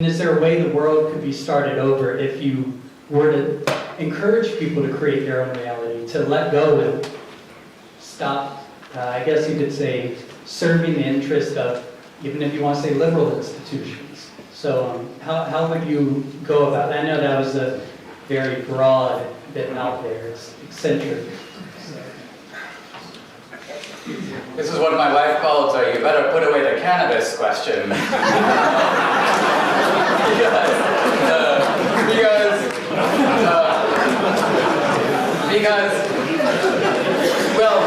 Is there a way the world could be started over if you were to encourage people to create their own reality, to let go and stop, I guess you could say, serving the interest of, even if you want to say liberal institutions? So how would you go about it? I know that was a very broad bit out there, it's eccentric. This is what my wife calls a "you better put away the cannabis" question. Because, well,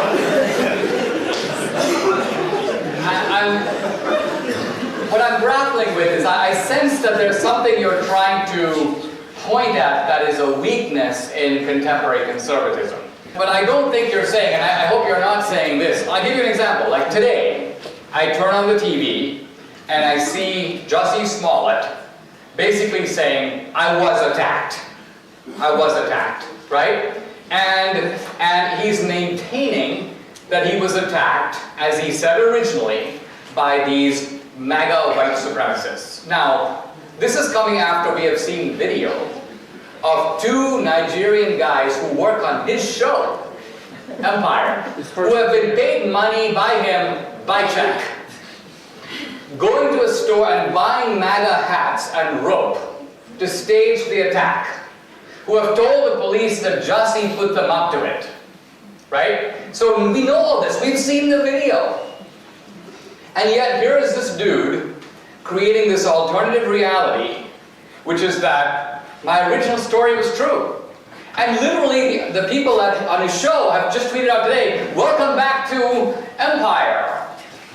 what I'm grappling with is I sense that there's something you're trying to point at that is a weakness in contemporary conservatism. But I don't think you're saying, and I hope you're not saying this. I'll give you an example. Like today, I turn on the TV and I see Jussie Smollett basically saying, I was attacked. I was attacked, right? And he's maintaining that he was attacked, as he said originally, by these MAGA white supremacists. Now, this is coming after we have seen video of two Nigerian guys who work on his show, Empire, who have been paid money by him by check, going to a store and buying MAGA hats and rope to stage the attack, who have told the police that Jussie put them up to it, right? So we know all this, we've seen the video. And yet here is this dude creating this alternative reality, which is that my original story was true. And literally, the people on his show have just tweeted out today, welcome back to Empire.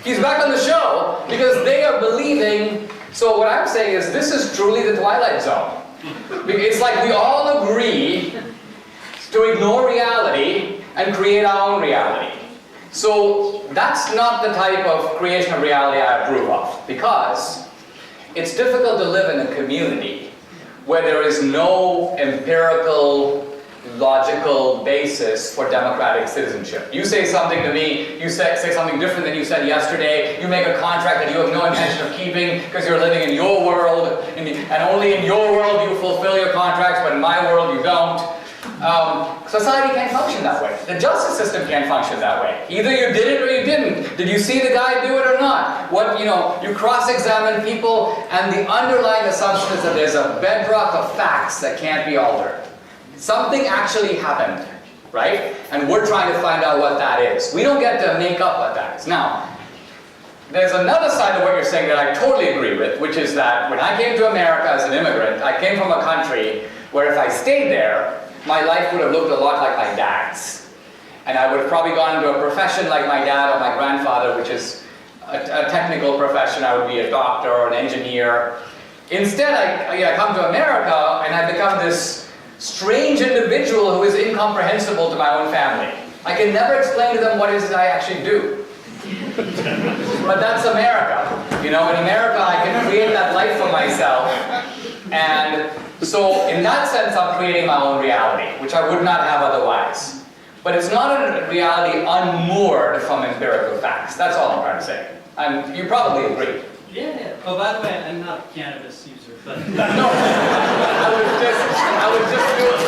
He's back on the show because they are believing. So what I'm saying is this is truly the Twilight Zone. It's like we all agree to ignore reality and create our own reality. So that's not the type of creation of reality I approve of, because it's difficult to live in a community where there is no empirical, logical basis for democratic citizenship. You say something to me, you say something different than you said yesterday, you make a contract that you have no intention of keeping because you're living in your world, and only in your world you fulfill your contracts, but in my world you don't. Society can't function that way. The justice system can't function that way. Either you did it or you didn't. Did you see the guy do it or not? You cross-examine people, and the underlying assumption is that there's a bedrock of facts that can't be altered. Something actually happened, right? And we're trying to find out what that is. We don't get to make up what that is. Now, there's another side of what you're saying that I totally agree with, which is that when I came to America as an immigrant, I came from a country where if I stayed there, my life would have looked a lot like my dad's. And I would have probably gone into a profession like my dad or my grandfather, which is a technical profession. I would be a doctor or an engineer. Instead, I come to America and I become this strange individual who is incomprehensible to my own family. I can never explain to them what it is that I actually do. But that's America. In America I can create that life for myself. And so in that sense I'm creating my own reality, which I would not have otherwise. But it's not a reality unmoored from empirical facts. That's all I'm trying to say. And you probably agree. Yeah. Oh, by the way, I'm not a cannabis user, but... No, I was just